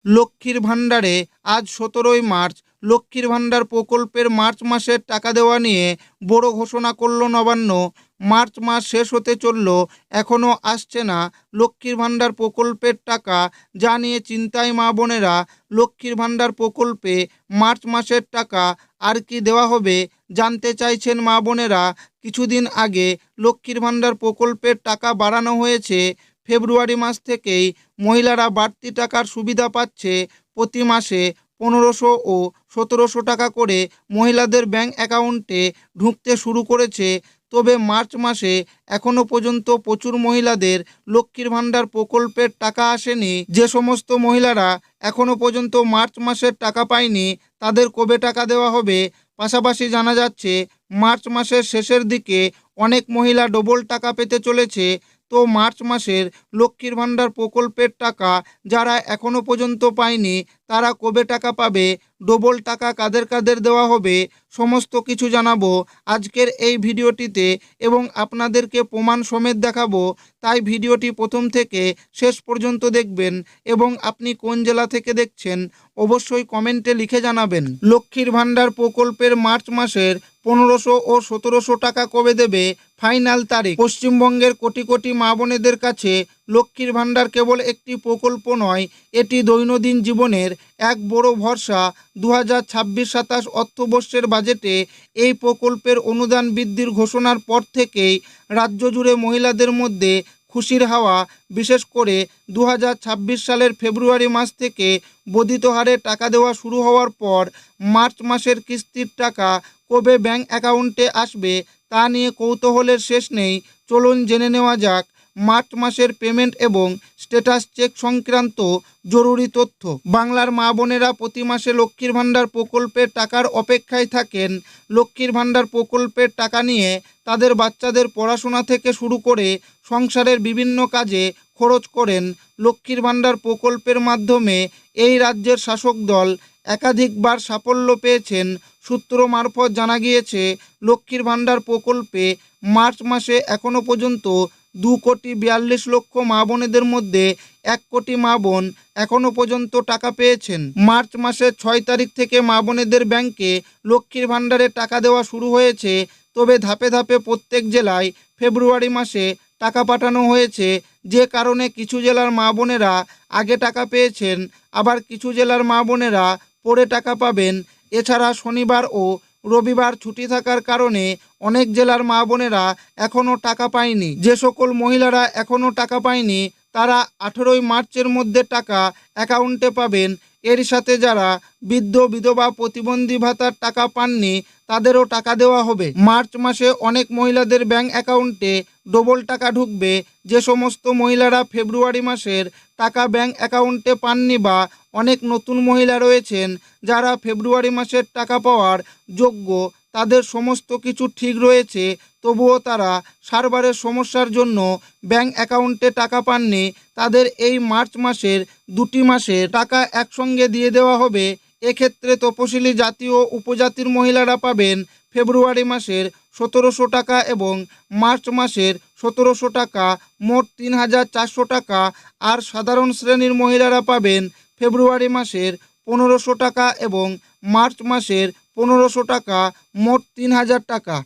লক্ষ্মীর ভাণ্ডারে আজ ১৭ই মার্চ লক্ষ্মীর ভাণ্ডার প্রকল্পের মার্চ মাসের টাকা দেওয়া নিয়ে বড় ঘোষণা করল নবান্ন। মার্চ মাস শেষ হতে চলল, এখনও আসছে না লক্ষ্মীর ভাণ্ডার প্রকল্পের টাকা, যা নিয়ে চিন্তায় মা বোনেরা। লক্ষ্মীর ভাণ্ডার প্রকল্পে মার্চ মাসের টাকা আর কি দেওয়া হবে জানতে চাইছেন মা বোনেরা। কিছুদিন আগে লক্ষ্মীর ভাণ্ডার প্রকল্পের টাকা বাড়ানো হয়েছে। ফেব্রুয়ারি মাস থেকেই মহিলারা বাড়তি টাকার সুবিধা পাচ্ছে। প্রতি মাসে ১৫০০ ও ১৭০০ টাকা করে মহিলাদের ব্যাংক অ্যাকাউন্টে ঢুকতে শুরু করেছে। তবে মার্চ মাসে এখনও পর্যন্ত প্রচুর মহিলাদের লক্ষ্মীর ভাণ্ডার প্রকল্পের টাকা আসেনি। যে সমস্ত মহিলারা এখনও পর্যন্ত মার্চ মাসের টাকা পায়নি, তাদের কবে টাকা দেওয়া হবে? পাশাপাশি জানা যাচ্ছে মার্চ মাসের শেষের দিকে অনেক মহিলা ডবল টাকা পেতে চলেছে। তো মার্চ মাসের লক্ষ্মীর ভাণ্ডার প্রকল্পের টাকা যারা এখনও পর্যন্ত পায়নি, তারা কবে টাকা পাবে? ডবল টাকা কাদের কাদের দেওয়া হবে? সমস্ত কিছু জানাবো আজকের এই ভিডিওটিতে এবং আপনাদেরকে প্রমাণ সমেত দেখাবো। তাই ভিডিওটি প্রথম থেকে শেষ পর্যন্ত দেখবেন এবং আপনি কোন জেলা থেকে দেখছেন অবশ্যই কমেন্টে লিখে জানাবেন। লক্ষ্মীর ভাণ্ডার প্রকল্পের মার্চ মাসের ১৫০০ ও ১৭০০ টাকা কবে দেবে? ফাইনাল তারিখ। পশ্চিমবঙ্গের কোটি কোটি মা বোনেদের কাছে লক্ষ্মীর ভাণ্ডার কেবল একটি প্রকল্প নয়, এটি দৈনন্দিন জীবনের এক বড় ভরসা। ২০২৬-২৭ অর্থবর্ষের বাজেটে এই প্রকল্পের অনুদান বৃদ্ধির ঘোষণার পর থেকেই রাজ্য জুড়ে মহিলাদের মধ্যে খুশির হাওয়া। বিশেষ করে ২০২৬ সালের ফেব্রুয়ারি মাস থেকে বর্ধিত হারে টাকা দেওয়া শুরু হওয়ার পর মার্চ মাসের কিস্তির টাকা কবে ব্যাংক অ্যাকাউন্টে আসবে তা নিয়ে কৌতূহলের শেষ নেই। চলুন জেনে নেওয়া যাক মার্চ মাসের পেমেন্ট এবং স্ট্যাটাস চেক সংক্রান্ত জরুরি তথ্য। বাংলার মা বোনেরা প্রতি মাসে লক্ষ্মীর ভাণ্ডার প্রকল্পের টাকার অপেক্ষায় থাকেন। লক্ষ্মীর ভাণ্ডার প্রকল্পের টাকা নিয়ে তাদের বাচ্চাদের পড়াশোনা থেকে শুরু করে সংসারের বিভিন্ন কাজে খরচ করেন। লক্ষ্মীর ভাণ্ডার প্রকল্পের মাধ্যমে এই রাজ্যের শাসক দল একাধিকবার সাফল্য পেয়েছেন। সূত্র মারফত জানা গিয়েছে, লক্ষ্মীর ভাণ্ডার প্রকল্পে মার্চ মাসে এখনও পর্যন্ত ২,৪২,০০,০০০ মা বোনেদের মধ্যে ১ কোটি মা বোন এখনও পর্যন্ত টাকা পেয়েছেন। মার্চ মাসের ৬ তারিখ থেকে মা বোনেদের ব্যাংকে লক্ষ্মীর ভাণ্ডারে টাকা দেওয়া শুরু হয়েছে। তবে ধাপে ধাপে প্রত্যেক জেলায় ফেব্রুয়ারি মাসে টাকা পাঠানো হয়েছে। যে কারণে কিছু জেলার মা বোনেরা আগে টাকা পেয়েছেন, আবার কিছু জেলার মা বোনেরা পরে টাকা পাবেন। এছাড়া শনিবার ও রবিবার ছুটি থাকার কারণে অনেক জেলার মা বোনেরা এখনও টাকা পায়নি। যে সকল মহিলারা এখনও টাকা পায়নি, তারা ১৮ই মার্চের মধ্যে টাকা অ্যাকাউন্টে পাবেন। এর সাথে যারা বৃদ্ধ, বিধবা, প্রতিবন্ধী ভাতার টাকা পাননি, তাদেরও টাকা দেওয়া হবে। মার্চ মাসে অনেক মহিলাদের ব্যাংক অ্যাকাউন্টে ডবল টাকা ঢুকবে। যে সমস্ত মহিলারা ফেব্রুয়ারি মাসের টাকা ব্যাংক অ্যাকাউন্টে পাননি বা অনেক নতুন মহিলা রয়েছেন যারা ফেব্রুয়ারি মাসের টাকা পাওয়ার যোগ্য, তাদের সমস্ত কিছু ঠিক রয়েছে, তবুও তারা সার্ভারের সমস্যার জন্য ব্যাংক অ্যাকাউন্টে টাকা পাননি, তাদের এই মার্চ মাসের ২টি মাসের টাকা একসঙ্গে দিয়ে দেওয়া হবে। এক্ষেত্রে তপশিলি জাতি ও উপজাতির মহিলারা পাবেন ফেব্রুয়ারি মাসের ১৭০০ টাকা এবং মার্চ মাসের ১৭০০ টাকা, মোট ৩,৪০০ টাকা। আর সাধারণ শ্রেণীর মহিলারা পাবেন ফেব্রুয়ারি মাসের ১৫০০ টাকা এবং মার্চ মাসের ১৫০০ টাকা, মোট ৩,০০০ টাকা।